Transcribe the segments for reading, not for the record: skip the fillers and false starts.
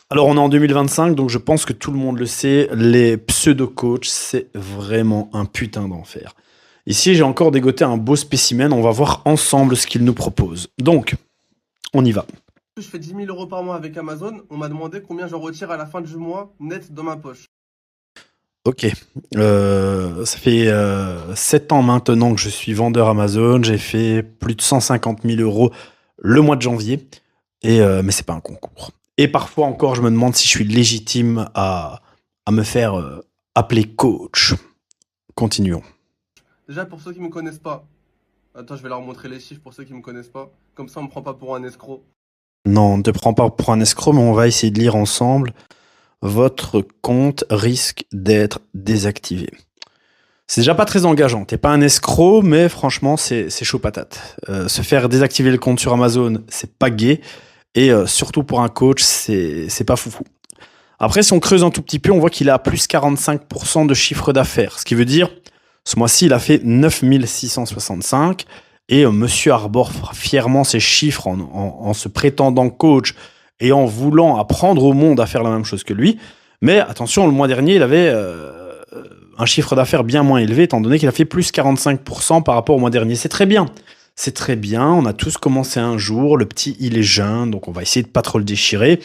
Alors, on est en 2025, donc je pense que tout le monde le sait, les pseudo-coachs, c'est vraiment un putain d'enfer. Ici, j'ai encore dégoté un beau spécimen, on va voir ensemble ce qu'ils nous proposent. Donc, on y va. Je fais 10 000 € par mois avec Amazon. On m'a demandé combien j'en retire à la fin du mois net dans ma poche. Ok. Ça fait 7 ans maintenant que je suis vendeur Amazon. J'ai fait plus de 150 000 euros le mois de janvier. Mais c'est pas un concours. Et parfois encore, je me demande si je suis légitime à me faire appeler coach. Continuons. Déjà, pour ceux qui me connaissent pas, attends, je vais leur montrer les chiffres pour ceux qui me connaissent pas. Comme ça, on me prend pas pour un escroc. Non, ne te prends pas pour un escroc, mais on va essayer de lire ensemble. Votre compte risque d'être désactivé. C'est déjà pas très engageant. T'es pas un escroc, mais franchement, c'est chaud patate. Se faire désactiver le compte sur Amazon, c'est pas gai. Et surtout pour un coach, c'est pas foufou. Après, si on creuse un tout petit peu, on voit qu'il a plus 45% de chiffre d'affaires. Ce qui veut dire, ce mois-ci, il a fait 9 665. Et monsieur arbore fièrement ses chiffres en se prétendant coach et en voulant apprendre au monde à faire la même chose que lui. Mais attention, le mois dernier, il avait un chiffre d'affaires bien moins élevé, étant donné qu'il a fait plus 45% par rapport au mois dernier. C'est très bien. C'est très bien. On a tous commencé un jour. Le petit, il est jeune, donc on va essayer de pas trop le déchirer.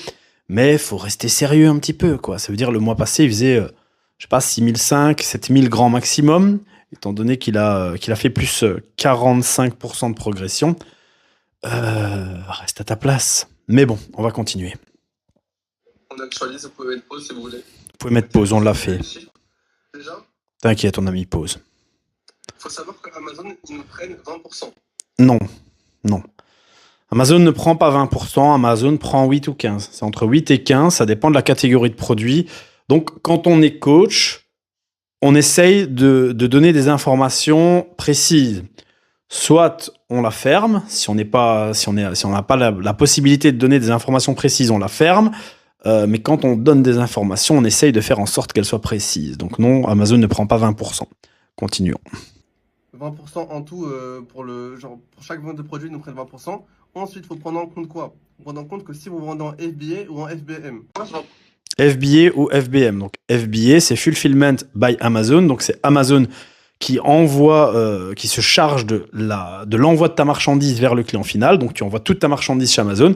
Mais il faut rester sérieux un petit peu, quoi. Ça veut dire, le mois passé, il faisait, je sais pas, 6 500, 7 000 grands maximum, étant donné qu'il a fait plus 45% de progression. Reste à ta place. Mais bon, on va continuer. On actualise, vous pouvez mettre pause si vous voulez. Vous pouvez mettre pause, on l'a fait. Déjà, T'inquiète, on a mis pause. faut savoir qu'Amazon, ils nous prennent 20%. Non, non. Amazon ne prend pas 20%, Amazon prend 8 ou 15. C'est entre 8 et 15, ça dépend de la catégorie de produit. Donc, quand on est coach, on essaye de donner des informations précises. Soit on la ferme, si on n'a pas la possibilité de donner des informations précises, on la ferme. Mais quand on donne des informations, on essaye de faire en sorte qu'elles soient précises. Donc non, Amazon ne prend pas 20%. Continuons. 20% en tout pour chaque vente de produit, ils nous prennent 20%. Ensuite, il faut prendre en compte quoi? Il faut prendre en compte que si vous vendez en FBA ou en FBM. FBA ou FBM. Donc FBA, c'est Fulfillment by Amazon. Donc c'est Amazon qui envoie, qui se charge de l'envoi de ta marchandise vers le client final. Donc tu envoies toute ta marchandise chez Amazon.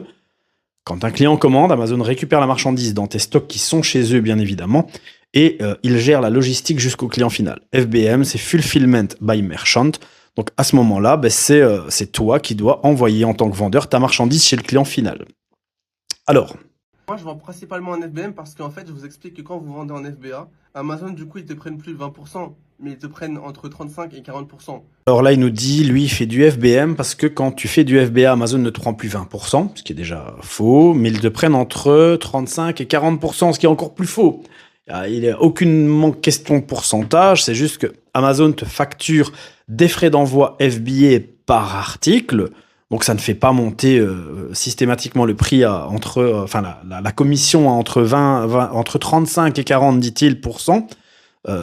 Quand un client commande, Amazon récupère la marchandise dans tes stocks qui sont chez eux, bien évidemment, et il gère la logistique jusqu'au client final. FBM, c'est Fulfillment by Merchant. Donc à ce moment-là, c'est toi qui dois envoyer en tant que vendeur ta marchandise chez le client final. Alors, Moi, je vends principalement en FBM parce qu'en fait, je vous explique que quand vous vendez en FBA, Amazon, du coup, ils te prennent plus de 20%, mais ils te prennent entre 35 et 40%. alors là, il nous dit, lui, il fait du FBM parce que quand tu fais du FBA, Amazon ne te prend plus 20%, ce qui est déjà faux, mais ils te prennent entre 35 et 40%, ce qui est encore plus faux. Il n'y a aucunement question de pourcentage, c'est juste que Amazon te facture des frais d'envoi FBA par article, donc ça ne fait pas monter systématiquement le prix la commission à entre 35 et 40, dit-il, %.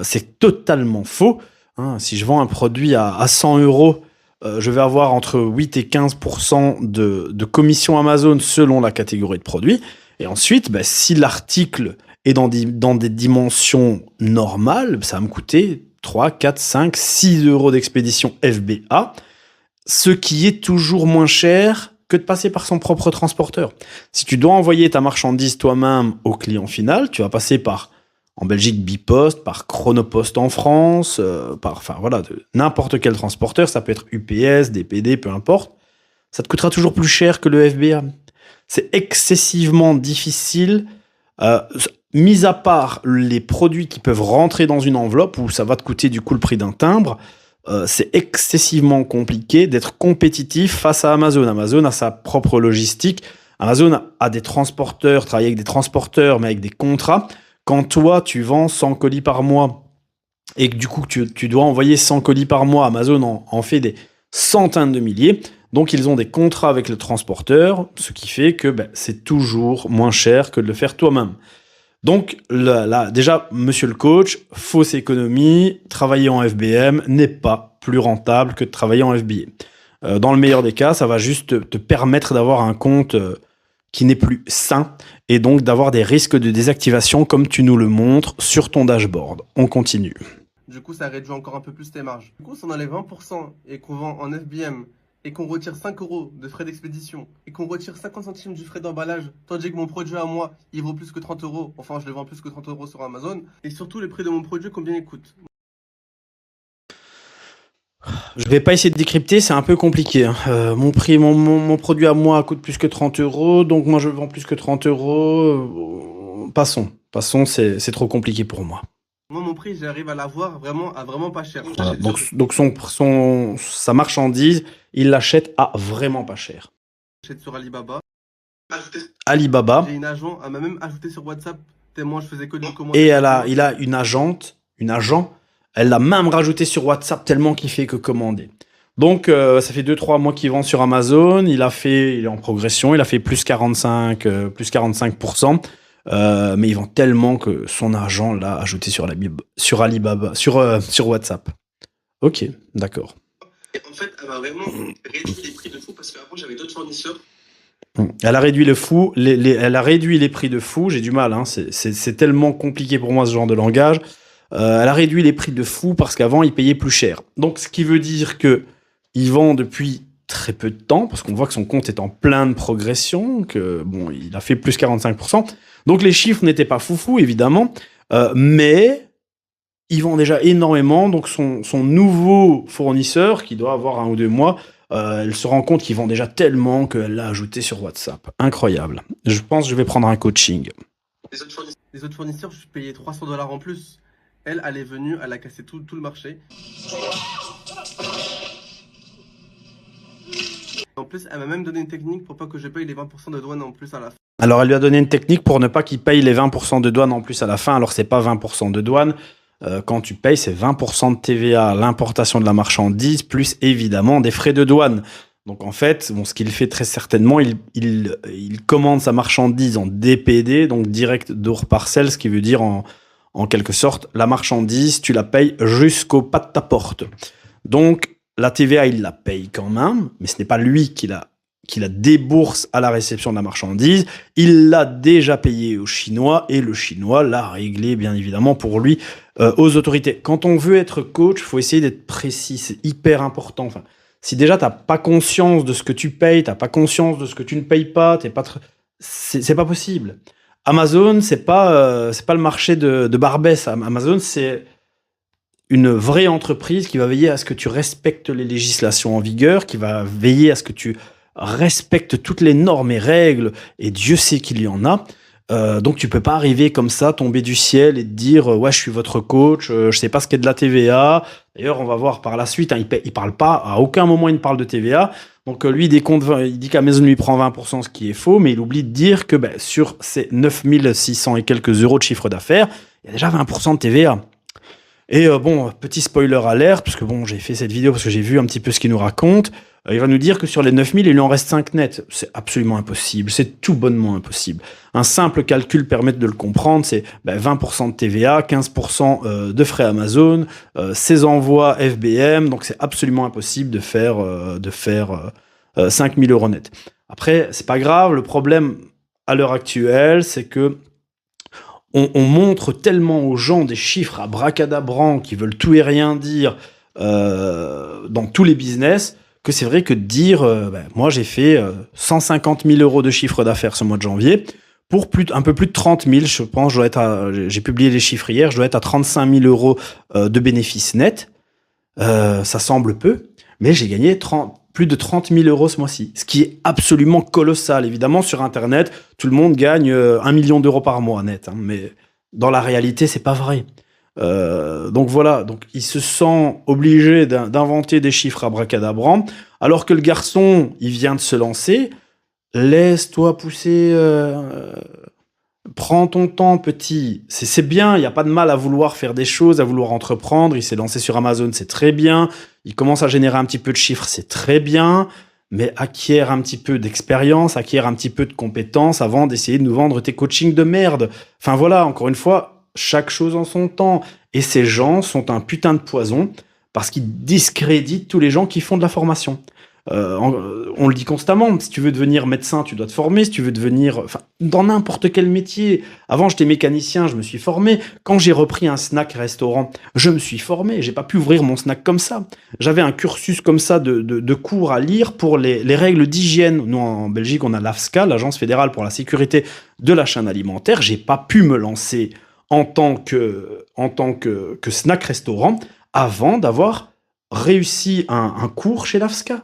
C'est totalement faux. Hein. Si je vends un produit à 100 euros, je vais avoir entre 8 et 15% de commission Amazon selon la catégorie de produit. Et ensuite, si l'article est dans des dimensions normales, ça va me coûter 3, 4, 5, 6 euros d'expédition FBA, ce qui est toujours moins cher que de passer par son propre transporteur. Si tu dois envoyer ta marchandise toi-même au client final, tu vas passer par, en Belgique, Bipost, par Chronopost en France, n'importe quel transporteur, ça peut être UPS, DPD, peu importe. Ça te coûtera toujours plus cher que le FBA. C'est excessivement difficile, mis à part les produits qui peuvent rentrer dans une enveloppe où ça va te coûter du coup le prix d'un timbre. C'est excessivement compliqué d'être compétitif face à Amazon. Amazon a sa propre logistique. Amazon a des transporteurs, travaille avec des transporteurs, mais avec des contrats. Quand toi, tu vends 100 colis par mois et que du coup, tu dois envoyer 100 colis par mois, Amazon en fait des centaines de milliers. Donc, ils ont des contrats avec le transporteur, ce qui fait que c'est toujours moins cher que de le faire toi-même. Donc, déjà, monsieur le coach, fausse économie, travailler en FBM n'est pas plus rentable que de travailler en FBA. Dans le meilleur des cas, ça va juste te permettre d'avoir un compte qui n'est plus sain et donc d'avoir des risques de désactivation comme tu nous le montres sur ton dashboard. On continue. Du coup, ça réduit encore un peu plus tes marges. Du coup, si on enlève 20% et qu'on vend en FBM et qu'on retire 5 euros de frais d'expédition et qu'on retire 50 centimes du frais d'emballage, tandis que mon produit à moi, il vaut plus que 30 euros, enfin, je le vends plus que 30 euros sur Amazon, et surtout, le prix de mon produit, combien il coûte? Je vais pas essayer de décrypter, c'est un peu compliqué, hein. Mon produit à moi coûte plus que 30 euros, donc moi je vends plus que 30 euros. Passons, c'est trop compliqué pour moi. Moi, mon prix, j'arrive à l'avoir vraiment à vraiment pas cher. Voilà, donc sa marchandise, il l'achète à vraiment pas cher. J'achète sur Alibaba. Alibaba, J'ai une agent, elle m'a même ajouté sur WhatsApp, tellement je faisais que du et commandage. il a une agent, elle l'a même rajouté sur WhatsApp tellement qu'il fait que commander. Donc, ça fait 2-3 mois qu'il vend sur Amazon, il est en progression, il a fait plus 45%. Mais il vend tellement que son agent l'a ajouté sur Alibaba, sur WhatsApp. Ok, d'accord. Et en fait, elle m'a vraiment réduit les prix de fou parce qu'avant, j'avais d'autres fournisseurs. Elle a réduit elle a réduit les prix de fou. J'ai du mal, hein. C'est tellement compliqué pour moi ce genre de langage. Elle a réduit les prix de fou parce qu'avant il payait plus cher. Donc, ce qui veut dire que il vend depuis très peu de temps, parce qu'on voit que son compte est en pleine progression, que bon, il a fait plus 45%. Donc les chiffres n'étaient pas foufou, évidemment, mais il vend déjà énormément. Donc son nouveau fournisseur, qui doit avoir 1 ou 2 mois, elle se rend compte qu'il vend déjà tellement qu'elle l'a ajouté sur WhatsApp. Incroyable. Je pense que je vais prendre un coaching. Les autres fournisseurs, je payais 300 $ en plus. Elle est venue, elle a cassé tout le marché. En plus, elle m'a même donné une technique pour pas que je paye les 20% de douane en plus à la fin. Alors, elle lui a donné une technique pour ne pas qu'il paye les 20% de douane en plus à la fin. Alors, c'est pas 20% de douane. Quand tu payes, c'est 20% de TVA à l'importation de la marchandise, plus évidemment des frais de douane. Donc, en fait, bon, ce qu'il fait très certainement, il commande sa marchandise en DPD, donc direct d'or parcelle, ce qui veut dire en quelque sorte, la marchandise, tu la payes jusqu'au pas de ta porte. Donc, la TVA, il la paye quand même, mais ce n'est pas lui qui la débourse à la réception de la marchandise. Il l'a déjà payé au Chinois et le Chinois l'a réglé, bien évidemment, pour lui aux autorités. Quand on veut être coach, il faut essayer d'être précis. C'est hyper important. Enfin, si déjà, tu n'as pas conscience de ce que tu payes, tu n'as pas conscience de ce que tu ne payes pas, c'est pas possible. Amazon, c'est pas le marché de Barbès. Amazon, c'est une vraie entreprise qui va veiller à ce que tu respectes les législations en vigueur, qui va veiller à ce que tu respectes toutes les normes et règles, et Dieu sait qu'il y en a. Donc tu peux pas arriver comme ça, tomber du ciel et te dire ouais, je suis votre coach, je sais pas ce qu'est de la TVA. D'ailleurs, on va voir par la suite, hein, il parle pas, à aucun moment il ne parle de TVA. Donc lui, il dit qu'Amazon lui prend 20%, ce qui est faux, mais il oublie de dire que sur ces 9600 et quelques euros de chiffre d'affaires, il y a déjà 20% de TVA. Et bon, petit spoiler alert, parce que bon, j'ai fait cette vidéo parce que j'ai vu un petit peu ce qu'il nous raconte. Il va nous dire que sur les 9000, il lui en reste 5 nets. C'est absolument impossible, c'est tout bonnement impossible. Un simple calcul permet de le comprendre, c'est 20% de TVA, 15% de frais Amazon, ses envois FBM, donc c'est absolument impossible de faire 5000 euros net. Après, c'est pas grave, le problème à l'heure actuelle, c'est que on montre tellement aux gens des chiffres abracadabrants qui veulent tout et rien dire dans tous les business, que c'est vrai que de dire moi j'ai fait 150 000 euros de chiffre d'affaires ce mois de janvier, pour un peu plus de 30 000, je pense, j'ai publié les chiffres hier, je dois être à 35 000 euros de bénéfices nets. Ça semble peu, mais j'ai gagné plus de 30 000 euros ce mois-ci, ce qui est absolument colossal. Évidemment, sur Internet, tout le monde gagne 1 million d'euros par mois net, hein, mais dans la réalité, c'est pas vrai. Donc voilà, donc il se sent obligé d'inventer des chiffres abracadabrants, alors que le garçon, il vient de se lancer. Laisse-toi pousser, prends ton temps, petit. C'est bien, il n'y a pas de mal à vouloir faire des choses, à vouloir entreprendre. Il s'est lancé sur Amazon, c'est très bien. Il commence à générer un petit peu de chiffres, c'est très bien. Mais acquiert un petit peu d'expérience, acquiert un petit peu de compétences avant d'essayer de nous vendre tes coachings de merde. Enfin voilà, encore une fois, chaque chose en son temps. Et ces gens sont un putain de poison parce qu'ils discréditent tous les gens qui font de la formation. On le dit constamment, si tu veux devenir médecin, tu dois te former, si tu veux devenir... Enfin, dans n'importe quel métier. Avant, j'étais mécanicien, je me suis formé. Quand j'ai repris un snack-restaurant, je me suis formé. J'ai pas pu ouvrir mon snack comme ça. J'avais un cursus comme ça de cours à lire pour les règles d'hygiène. Nous, en Belgique, on a l'AFSCA, l'Agence fédérale pour la sécurité de la chaîne alimentaire. J'ai pas pu me lancer en tant que snack-restaurant avant d'avoir réussi un cours chez l'AFSCA.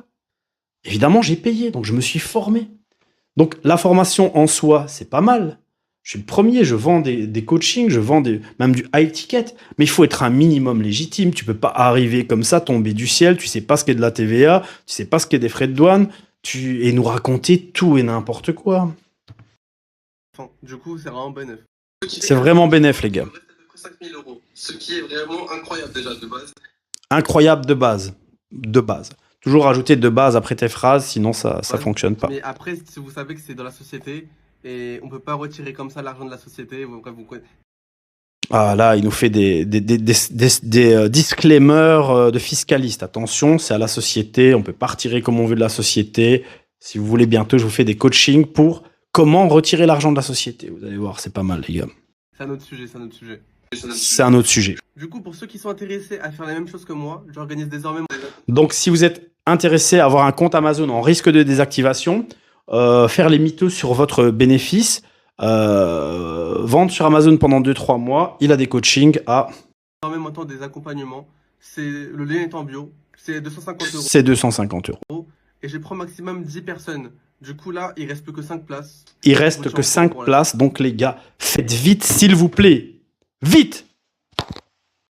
Évidemment, j'ai payé, donc je me suis formé. Donc la formation en soi, c'est pas mal. Je suis le premier, je vends des coachings, je vends même du high ticket, mais il faut être un minimum légitime. Tu peux pas arriver comme ça, tomber du ciel, tu sais pas ce qu'est de la TVA, tu sais pas ce qu'est des frais de douane, et nous raconter tout et n'importe quoi. Enfin, du coup, c'est vraiment bénéf. C'est vraiment bénéf, les gars. 5 000 €, ce qui est vraiment incroyable déjà de base. Incroyable de base. De base. Toujours rajouter de base après tes phrases, sinon ça fonctionne pas. Mais après, si vous savez que c'est dans la société, et on peut pas retirer comme ça l'argent de la société, Ah là, il nous fait des disclaimers de fiscalistes. Attention, c'est à la société, on peut pas retirer comme on veut de la société. Si vous voulez, bientôt, je vous fais des coachings pour comment retirer l'argent de la société. Vous allez voir, c'est pas mal, les gars. C'est un autre sujet, c'est un autre sujet. C'est un autre sujet. Du coup, pour ceux qui sont intéressés à faire la même chose que moi, j'organise désormais... Donc, si vous êtes intéressé à avoir un compte Amazon en risque de désactivation, faire les mythos sur votre bénéfice, vendre sur Amazon pendant 2-3 mois, il a des coachings à... En même temps, des accompagnements, le lien est en bio, c'est 250 €. C'est 250 €. Et je prends maximum 10 personnes. Du coup, là, il reste plus que 5 places. Il reste que 5 places, donc les gars, faites vite, s'il vous plaît. Vite!